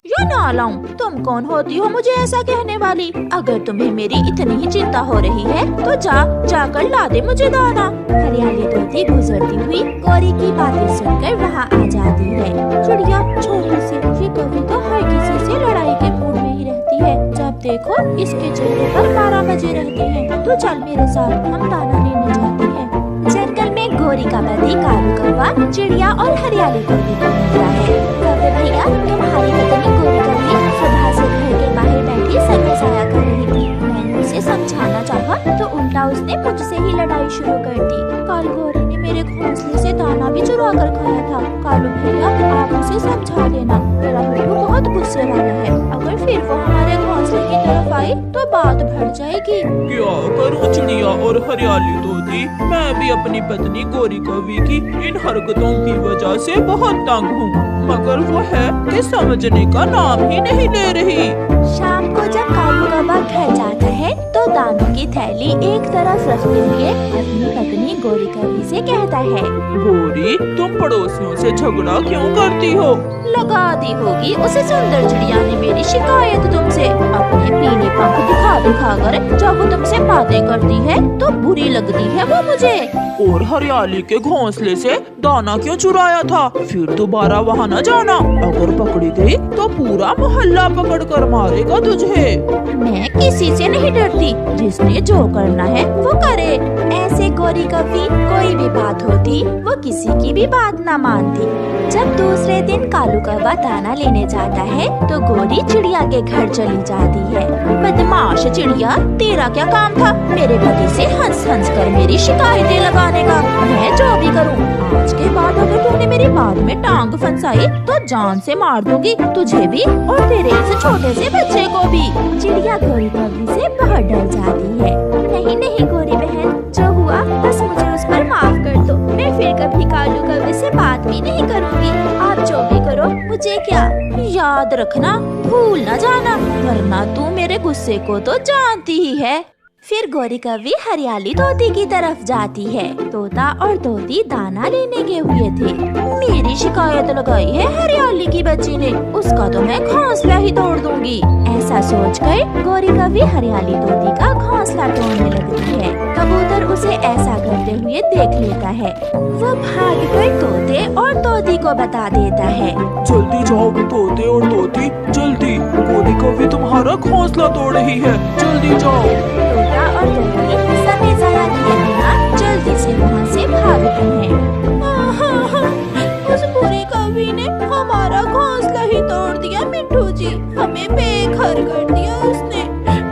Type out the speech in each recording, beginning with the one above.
या ना लाऊं? तुम कौन होती हो मुझे ऐसा कहने वाली? अगर तुम्हें मेरी इतनी ही चिंता हो रही है तो जाकर ला दे मुझे दाना। हरियाली तोती गुजरती हुई गौरी की बातें सुनकर वहाँ आ जाती है। चिड़िया छोटी सी ये कभी तो हर किसी से लड़ाई के मूड में ही रहती है। जब देखो इसके चेहरे पर 12 बजे रहते हैं। तो चल मेरे साथ, हम दाना लेने जाते हैं। जंगल में गौरी का पति कालू कौवा चिड़िया और हरियाली तोती को मिलता है। कौवे भैया, तुम्हारी पत्नी गौरी कौवी सुबह से घर के बाहर बैठी समय जाया कर रही थी। मैंने उसे समझाना चाहा तो उल्टा उसने मुझसे ही लड़ाई शुरू कर दी। कल गौरी ने मेरे घोंसले से दाना भी चुरा कर खाया था। कालू भैया, आप उसे समझा देना, मेरा मिट्टू बहुत गुस्से वाला है। अगर फिर वो हमारे घोंसले की तरफ आई तो बात बढ़ जाएगी। क्या करूं चिड़िया और हरियाली तोती, मैं भी अपनी पत्नी गौरी कौवी की इन हरकतों की वजह से बहुत तंग हूँ, मगर वो है कि समझने का नाम ही नहीं ले रही। शाम को जब कालू कौवा घर जाता है तो दानों की थैली एक तरफ रखते हुए अपनी पत्नी गौरी कौवी से कहता है, गौरी, तुम पड़ोसियों से झगड़ा क्यों करती हो? लगा दी होगी उसे सुंदर चिड़िया ने मेरी शिकायत तुमसे। अपने पीले पंख दिखा कर जब वो तुमसे बातें करती है तो बुरी लगती है वो मुझे। और हरियाली के घोंसले से दाना क्यों चुराया था? फिर दोबारा वहाँ न जाना, अगर पकड़ी गई तो पूरा मोहल्ला पकड़ कर मारेगा तुझे। मैं किसी से नहीं डरती, जिसने जो करना है वो करे। ऐसे गौरी कौवी कोई भी बात होती वो किसी की भी बात न मानती। जब दूसरे दिन कालू कौवा दाना लेने जाता है तो गौरी चिड़िया के घर चली जाती है। बदमाश चिड़िया, तेरा क्या काम था मेरे पति से हंस हंस कर मेरी शिकायतें लगाने का? मैं जो भी करूं, आज के बाद अगर तूने मेरी बात में टांग फंसाई तो जान से मार दूंगी तुझे भी और तेरे इस छोटे से बच्चे को भी। चिड़िया गौरी कौवी से बहुत डर जाती है। नहीं नहीं गौरी बहन, जो हुआ बस मुझे उस पर माफ कर दो। मैं फिर कभी कालू कौवे से बात भी नहीं करूंगी। आप जो भी करो मुझे क्या, याद रखना, भूल न जाना, वरना तू मेरे गुस्से को तो जानती ही है। फिर गौरी कौवी हरियाली तोती की तरफ जाती है। तोता और तोती दाना लेने गए हुए थे। मेरी शिकायत लगाई है हरियाली की बच्ची ने, उसका तो मैं घोंसला ही तोड़ दूंगी। ऐसा सोचकर गौरी कौवी हरियाली तोती का घोंसला तोड़ने लगती है। कबूतर उसे ऐसा करते हुए देख लेता है। वो भागकर तोते और तोती को बता देता है। जल्दी जाओ तोते और तोती, जल्दी, गौरी कौवी तुम्हारा घोंसला तोड़ रही है, जल्दी जाओ। तोता और तोती समय जाया किए बिना जल्दी से वहाँ से भागते हैं। उस बुरी कौवी ने हमारा घोंसला ही तोड़ दिया मिट्टू जी, हमें बेघर कर दिया उसने।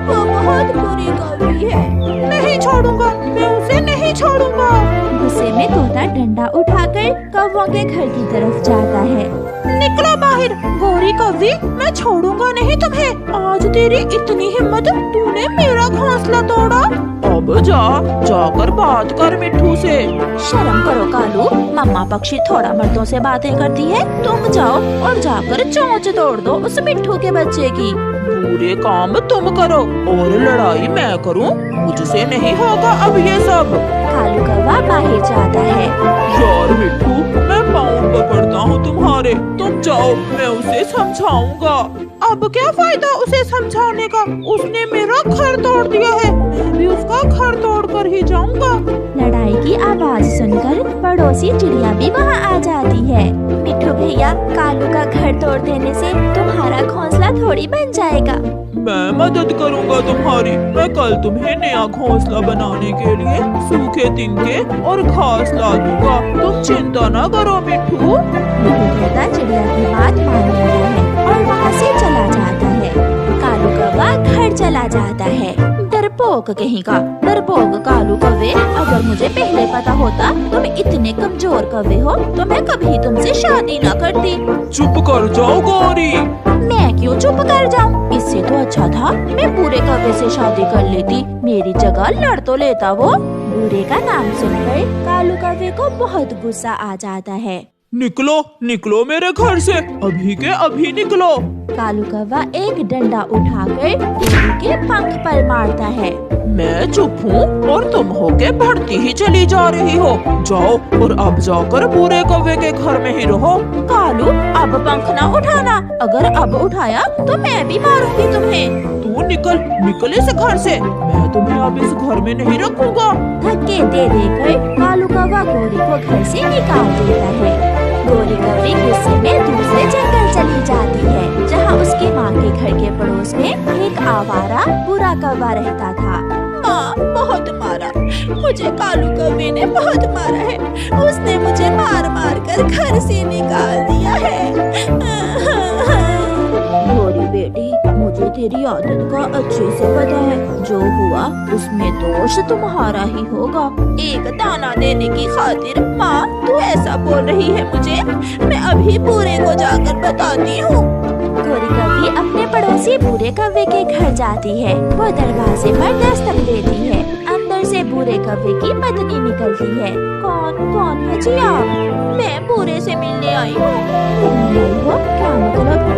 वो बहुत बुरी कौवी है, नहीं छोड़ूंगा, मैं उसे नहीं छोड़ूंगा। गुस्से में तोता डंडा उठाकर कौवों के घर की तरफ जाता है। निकलो बाहर, गौरी कौवी, मैं छोड़ूंगा नहीं तुम्हें। आज तेरी इतनी हिम्मत, तूने मेरा घोंसला तोड़ा। अब जाकर बात कर मिट्टू से। शर्म करो कालू, मम्मा पक्षी थोड़ा मर्दों से बातें करती है। तुम जाओ और जाकर चोंच तोड़ दो उस मिट्टू के बच्चे की। पूरे काम तुम करो और लड़ाई मैं करूं, मुझसे नहीं होगा अब ये सब। कालू कौवा बाहर जाता है। यार मिट्टू, मैं पाँव पकड़ता हूँ तुम्हारे, तुम जाओ, मैं उसे समझाऊंगा। अब क्या फायदा उसे समझाने का, उसने मेरा घर तोड़ दिया है, मैं भी उसका घर तोड़ कर ही जाऊंगा। लड़ाई की आवाज सुनकर पड़ोसी चिड़िया भी वहाँ आ जाती है। मिट्टू भैया, कालू का घर तोड़ देने से तुम्हारा घोंसला थोड़ी बन जाएगा। मैं मदद करूंगा तुम्हारी, मैं कल तुम्हें नया घोंसला बनाने के लिए सूखे तिनके और घास ला दूंगा, तुम चिंता न करो मिट्टू। मिट्टू तोता चिड़िया की बात मान लेता है और वहाँ से चला जाता है। कालू कौवा घर चला जाता है। डरपोक कहीं का, डरपोक कालू कौवे, अगर मुझे पहले पता होता तुम इतने कमजोर कौवे हो तो मैं कभी तुमसे शादी न करती। चुप कर जाओ गौरी। मैं क्यों चुप कर जाऊं? इससे तो अच्छा था मैं पूरे कौवे से शादी कर लेती, मेरी जगह लड़ तो लेता वो। बूढ़े का नाम सुनकर कालू कौवे को बहुत गुस्सा आ जाता है। निकलो निकलो मेरे घर से, अभी के अभी निकलो। कालू कौवा एक डंडा उठाकर उड़ने के पंख पर मारता है। मैं चुप हूँ और तुम होके बढ़ती ही चली जा रही हो। जाओ और अब जाकर बुरे कौवे के घर में ही रहो। कालू अब पंख ना उठाना, अगर अब उठाया तो मैं भी मारूंगी तुम्हें। तू निकल इस घर से, मैं तुम्हें अब इस घर में नहीं रखूंगा। धक्के दे देकर कालू कौवा गोरी को घर से निकाल देता है। गोरी कौवी गुस्से में दूसरे जंगल चली जाती है, जहाँ उसकी माँ के घर के पड़ोस में एक आवारा बुरा कौवा रहता था। माँ बहुत मारा, मुझे कालू कौवे ने बहुत मारा है। उसने मुझे मार मार कर घर से निकाल दिया है। गोरी बेटी, मुझे तेरी आदत का अच्छे से पता है। जो हुआ उसमें दोष तुम्हारा ही होगा। एक दाना देने की खातिर माँ तू ऐसा बोल रही है मुझे? मैं अभी बूढ़े को जाकर बताती हूँ। गोरी कौवी अपने पड़ोसी बूढ़े कौवे के घर जाती है। वो दरवाजे पर दस्तक देती है। अंदर से बूढ़े कौवे की पत्नी निकलती है। कौन है जी आप? मैं बूढ़े से मिलने आई हूँ। क्या मतलब?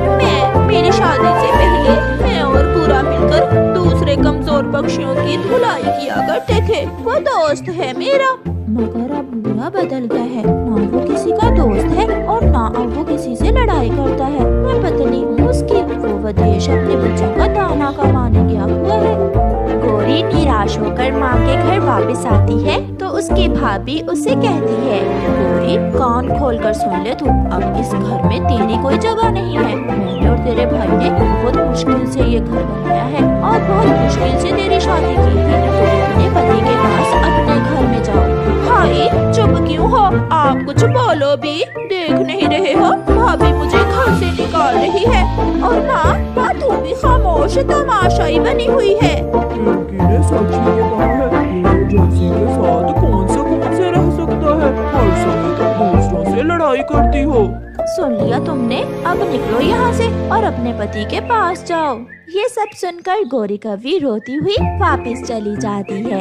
मेरी शादी से पहले मैं और बूढ़ा मिलकर दूसरे कमजोर पक्षियों की धुलाई किया करते थे। वो दोस्त है मेरा। मगर अब बूढ़ा बदल गया है, ना वो किसी का दोस्त है और ना अब वो किसी से लड़ाई करता है। मैं पत्नी हूँ उसकी। वो विदेश अपने बच्चों का दाना कमाने गया हुआ है। गोरी निराश होकर माँ के घर वापस आती है तो उसकी भाभी उसे कहती है, गोरी कान खोलकर सुन ले तू, अब इस घर में तेरी कोई जगह नहीं है। मैंने और तेरे भाई ने बहुत मुश्किल से ये घर बनाया है और बहुत मुश्किल से तेरी शादी की थी। तुम अपने पति के पास अपने घर में जाओ। भाई चुप क्यों हो? आप कुछ बोलो भी। देख नहीं रहे हो भाभी मुझे घर से निकाल रही है और माँ तू भी खामोश तमाशाई बनी हुई है। लड़की ने सच ही कहा है, मेरे जैसी के साथ कौन से रह सकता है? हर समय तुम दूसरों से लड़ाई करती हो। सुन लिया तुमने, अब निकलो यहाँ से और अपने पति के पास जाओ। ये सब सुनकर गोरी कौवी रोती हुई वापस चली जाती है।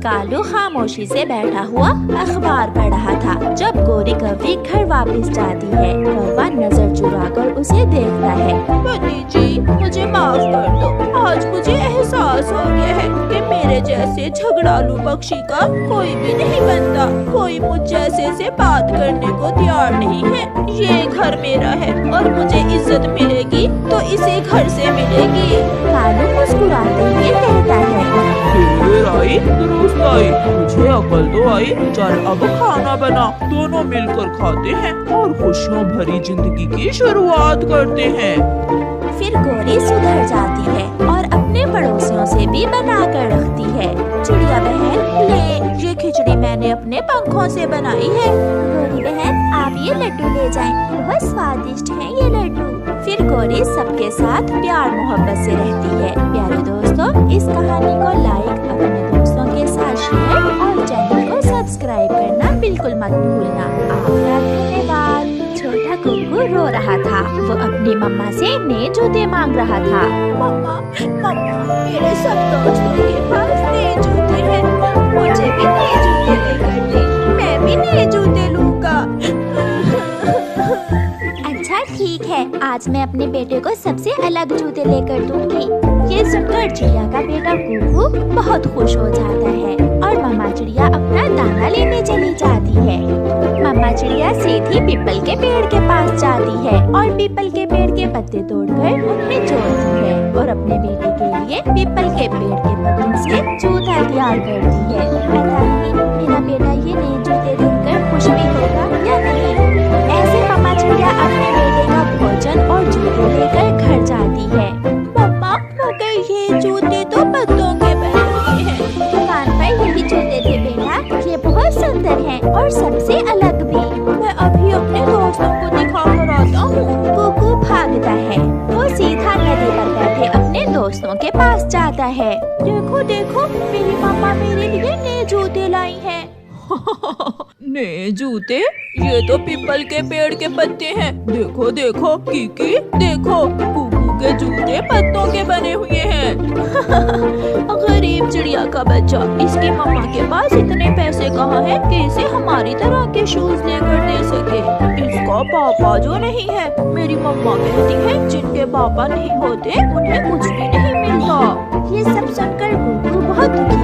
कालू खामोशी से बैठा हुआ अखबार पढ़ रहा था। जब गोरी कौवी घर वापस जाती है, कौवा नजर चुराकर उसे देखता है। पति जी मुझे माफ कर दो, आज मुझे एहसास हो गया है कि मेरे जैसे झगड़ालू पक्षी का कोई भी नहीं बनता। कोई मुझ जैसे से बात करने को तैयार नहीं है। ये घर मेरा है और मुझे इज्जत मिलेगी तो इसे घर से मिलेगी। कालू मुस्कुराते हुए कहता है, दुरुस्त आई, मुझे अकल तो आई। चल अब खाना बना, दोनों मिलकर खाते हैं और खुशियों भरी जिंदगी की शुरुआत करते हैं। फिर गोरी सुधर जाती है और अपने पड़ोसियों से भी बना कर रखती है। चिड़िया बहन ले, ये खिचड़ी मैंने अपने पंखों से बनाई है। गोरी बहन आप ये लड्डू ले जाएं, बहुत स्वादिष्ट हैं ये लड्डू। फिर गोरी सबके साथ प्यार मोहब्बत से रहती है। प्यारे दोस्तों, इस कहानी को लाइक, अपने दोस्तों के साथ शेयर और चैनल को सब्सक्राइब करना बिल्कुल मत भूलना। आपका धन्यवाद। छोटा कुक्कू रो रहा था। वो अपनी मम्मा से नए जूते मांग रहा था। मम्मा मेरे सब दोस्तों के पास नए जूते हैं, मुझे भी नए जूते लेकर दे, मैं भी नए जूते लूंगा। अच्छा ठीक है, आज मैं अपने बेटे को सबसे अलग जूते लेकर दूंगी। ये सुनकर चिड़िया का बेटा कुकू बहुत खुश हो जाता है और मम्मा चिड़िया अपना दाना लेने चली जाती है। मम्मा चिड़िया सीधी पीपल के पेड़ के पास जाती है और पीपल के पेड़ के पत्ते तोड़कर उनमें जोड़ती है और अपने बेटे के लिए पीपल के पेड़ के पत्तों से जूता तैयार करती है। पता नहीं मेरा बेटा ये नए जूते देखकर खुश भी होगा या नहीं। ऐसे मम्मा चिड़िया अपने बेटे का भोजन और जूते लेकर घर जाती है। मम्मा मगर ये जूते तो पत्तों के बने हुए हैं। दुकान पर यही जूते थे बेटा, ये बहुत सुंदर हैं और सबसे अलग भी। मैं अभी अपने दोस्तों को दिखा कर आता हूँ। कुकू भागता है। वो सीधा नदी पर बैठे अपने दोस्तों के पास जाता है। देखो देखो मेरी मम्मा मेरे लिए नए जूते लाई हैं। नए जूते? ये तो पीपल के पेड़ के पत्ते हैं। देखो देखो कीकी, देखो कुकू के जूते पत्तों के बने हुए हैं। गरीब चिड़िया का बच्चा, इसकी मम्मा के पास इतने पैसे कहाँ हैं कि इसे हमारी तरह के शूज लेकर दे सके। इसका पापा जो नहीं है, मेरी मम्मा कहती है जिनके पापा नहीं होते उन्हें कुछ भी नहीं मिलता। ये सब सुनकर कुकू बहुत दुखी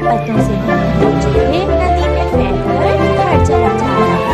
पत्तों से बने हुए जूते नदी में फेंककर घर चला जाता है।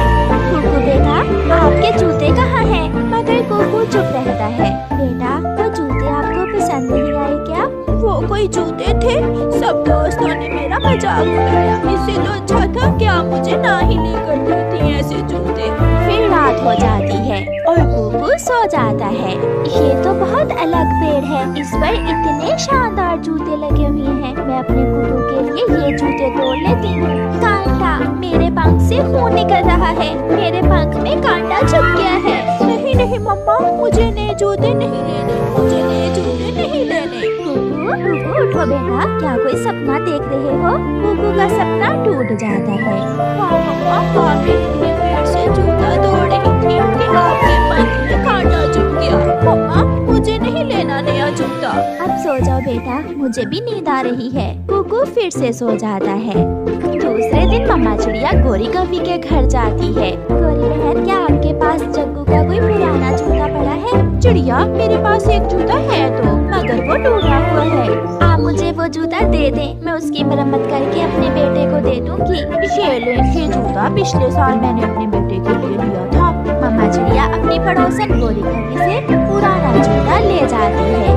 कुकू बेटा, आपके जूते कहाँ हैं? मगर कुकू चुप रहता है। बेटा, वो जूते आपको पसंद नहीं आए क्या? वो कोई जूते थे? सब दोस्तों ने मेरा मजाक उड़ाया। इससे तो अच्छा था क्या मुझे ना ही लेकर देती ऐसे जूते। फिर रात हो जाती है और कुकू सो जाता है। ये तो बहुत अलग पेड़ है, इस पर इतने शानदार जूते लगे हुए हैं। मैं अपने कुकू के लिए ये जूते तोड़ लेती हूँ। कांटा, मेरे पंख से खून निकल रहा है। मेरे पंख में कांटा छुप गया है। नहीं नहीं मम्मा, मुझे नए जूते नहीं लेने, मुझे नए जूते नहीं लेने। कुकू उठो बेटा, क्या कोई सपना देख रहे हो? कुकू का सपना टूट जाता है। हाँ मम्मा, आप मेरे पेड़ से जूता तोड़ रही थी कि आपके पंख में कांटा चुभ गया। मम्मा, मुझे नहीं लेना नया जूता। अब सो जाओ बेटा, मुझे भी नींद आ रही है। कुकू फिर से सो जाता है। दूसरे दिन मम्मा चिड़िया गोरी कौवी के घर जाती है। गोरी बहन, क्या आपके पास जग्गू का कोई पुराना जूता पड़ा है? चिड़िया, मेरे पास एक जूता है तो, मगर वो टूटा हुआ है। आप मुझे वो जूता दे दें, मैं उसकी मरम्मत करके अपने बेटे को दे दूंगी। ये जूता पिछले साल मैंने अपने बेटे के लिए लिया था। मम्मा चिड़िया अपनी पड़ोसन गोरी कौवी से पुराना जूता ले जाती है।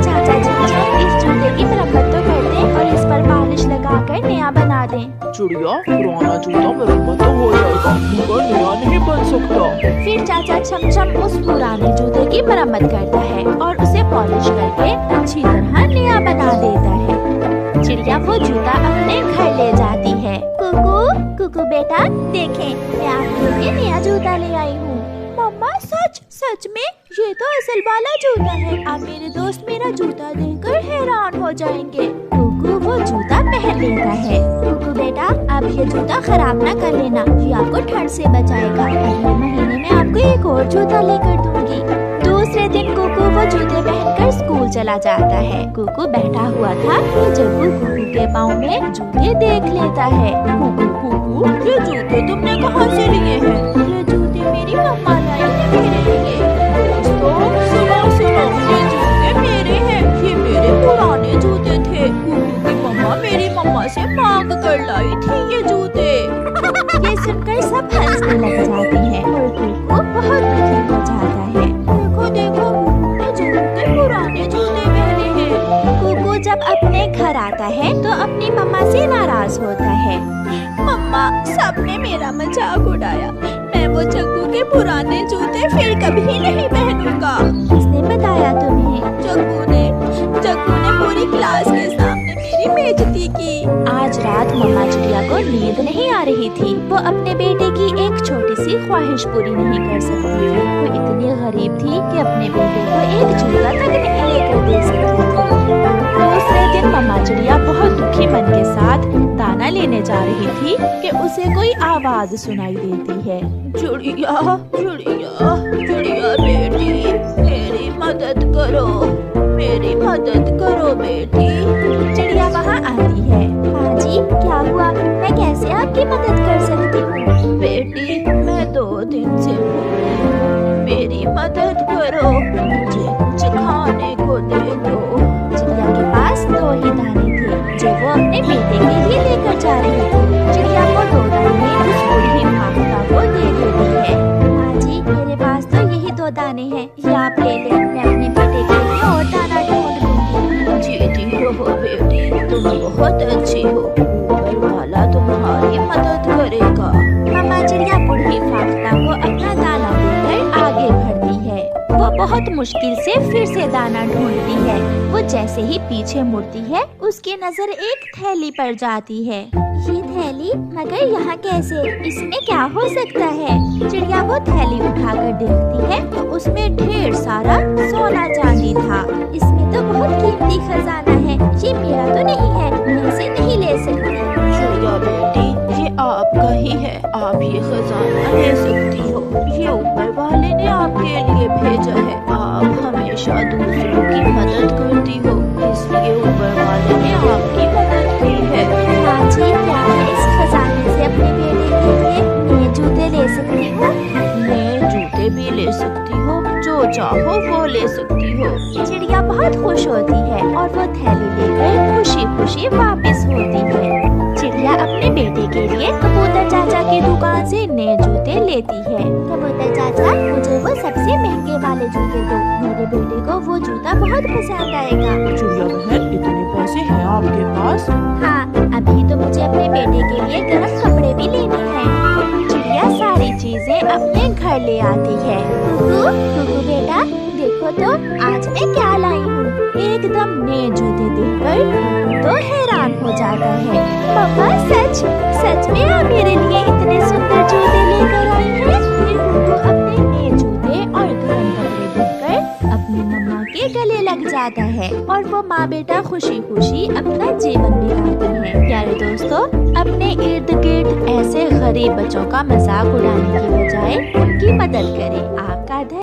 चाचा जी, मुझे इस जूते की मरम्मत तो कर दें और इस पर पॉलिश लगाकर नया बना दें। चिड़िया, पुराना जूता मरम्मत तो हो जाएगा, मगर नया नहीं बन सकता। फिर चाचा छमछम उस पुराने जूते की मरम्मत करता है और उसे पॉलिश करके अच्छी तरह नया बना देता है। चिड़िया वो जूता अपने घर ले जाती है। कुकू, कुकू बेटा, देखें, मैं आपके लिए नया जूता ले आई हूँ। मम्मा, सच में ये तो असल वाला जूता है। अब मेरे दोस्त मेरा जूता देखकर हैरान हो जाएंगे। कुकू वो जूता पहन लेता है। कुकू बेटा, अब ये जूता खराब ना कर लेना, ये आपको ठंड से बचाएगा। अगले महीने में आपको एक और जूता लेकर दूंगी। दूसरे दिन कुकू वो जूते पहनकर स्कूल चला जाता है। कुकू बैठा हुआ था तो जग्गू कुकू के पाँव में जूते देख लेता है। कुकू, ये जूते तुमने कहाँ से लिए हैं? ये जूते मेरी मम्मा लाई है मेरे लिए। दोस्तों, सुनो, ये जूते मेरे हैं। ये मेरे पुराने जूते थे। कुकू की मम्मा मेरी मम्मा से मांग कर लाई थी ये जूते। ये सुनकर सब हंसने लग जाते हैं और कुकू बहुत दुखी हो जाता है। देखो, ये जूते पुराने जूते पहने हैं। कुकू जब अपने घर आता है तो अपनी मम्मा से नाराज होता है। मम्मा, सबने मेरा मजाक उड़ाया। मैं वो जग्गू के पुराने जूते फिर कभी नहीं पहनूंगा। किसने बताया तुम्हें? जग्गू ने पूरी क्लास के सामने मेरी बेइज्जती की। आज रात मम्मा चिड़िया को नींद नहीं आ रही थी। वो अपने बेटे की एक छोटी सी ख्वाहिश पूरी नहीं कर सकती थी। वो इतनी गरीब थी कि अपने बेटे को एक जूता तक नहीं लेकर दे सकती थी। दूसरे दिन मम्मा चिड़िया बहुत दुखी मन के साथ दाना लेने जा रही थी कि उसे कोई आवाज सुनाई देती है। चिड़िया बेटी, मेरी मदद करो बेटी। चिड़िया वहाँ आती है। हाँ जी, क्या हुआ? मैं कैसे आपकी मदद कर सकती हूँ? बेटी, मैं 2 दिन से भूखी हूँ, मेरी मदद करो, मुझे कुछ खाने को दे दो। चिड़िया के पास 2 ही दाने थे जो वो अपने बेटे के लिए लेकर जा रही थी। चिड़िया को 2 दाने उस बूढ़ी माता को दे देती है। हाँ जी, मेरे पास तो यही 2 दाने हैं, ये आप ले लें, मैं अपने बेटे के लिए और दाना ढूंढ दूंगी। जीती हो बेटी, तुम बहुत अच्छी हो, ऊपर वाला तुम्हारी मदद करेगा। मम्मा चिड़िया बूढ़ी फाख्ता को अपना दाना देकर आगे बढ़ती है। वो बहुत मुश्किल से फिर से दाना ढूंढती है। वो जैसे ही पीछे मुड़ती है उसकी नजर एक थैली पर जाती है। ये थैली? मगर यहाँ कैसे? इसमें क्या हो सकता है? चिड़िया वो थैली उठाकर देखती है तो उसमें ढेर सारा सोना चांदी था। इसमें तो बहुत कीमती खजाना है, ये मेरा तो नहीं है, मैं इसे नहीं ले सकती। चिड़िया बेटी, ये आपका ही है, आप ये खजाना ले सकती हो। ये ऊपर वाले ने आपके लिए भेजा है। आप हमेशा दूसरों की मदद करती हो, इसलिए ऊपर वाले ने आपकी मदद की है। हाँ जी, क्या मैं इस खजाने से अपने बेटे के लिए नए जूते ले सकती हूँ? नए जूते भी ले सकती हो, जो चाहो वो ले सकती हो। चिड़िया बहुत खुश होती है और वो थैली लेकर खुशी खुशी वापस होती है। चिड़िया अपने बेटे के लिए कबूतर चाचा की दुकान से नए जूते लेती है। कबूतर चाचा, मुझे वो सबसे महंगे वाले जूते दो। मेरे बेटे को वो जूता बहुत पसंद आएगा। चिड़िया बहन, इतने पैसे हैं आपके पास? हाँ, अभी तो मुझे अपने बेटे के लिए गर्म कपड़े भी लेने हैं। चिड़िया सारी चीजें अपने घर ले आती है। कुकू बेटा, देखो तो आज मैं क्या लाई हूँ। एकदम नए जूते देखकर तो हैरान हो जाता है। पापा, सच में आप मेरे लिए इतने सुंदर जूते लेकर आई हैं। फिर कुकू अपने नए जूते और गर्म कपड़े देखकर अपनी मम्मा के गले लग जाता है और वो माँ बेटा खुशी खुशी अपना जीवन बिताते हैं। प्यारे दोस्तों, अपने इर्द गिर्द ऐसे गरीब बच्चों का मजाक उड़ाने की बजाय उनकी मदद करें। आप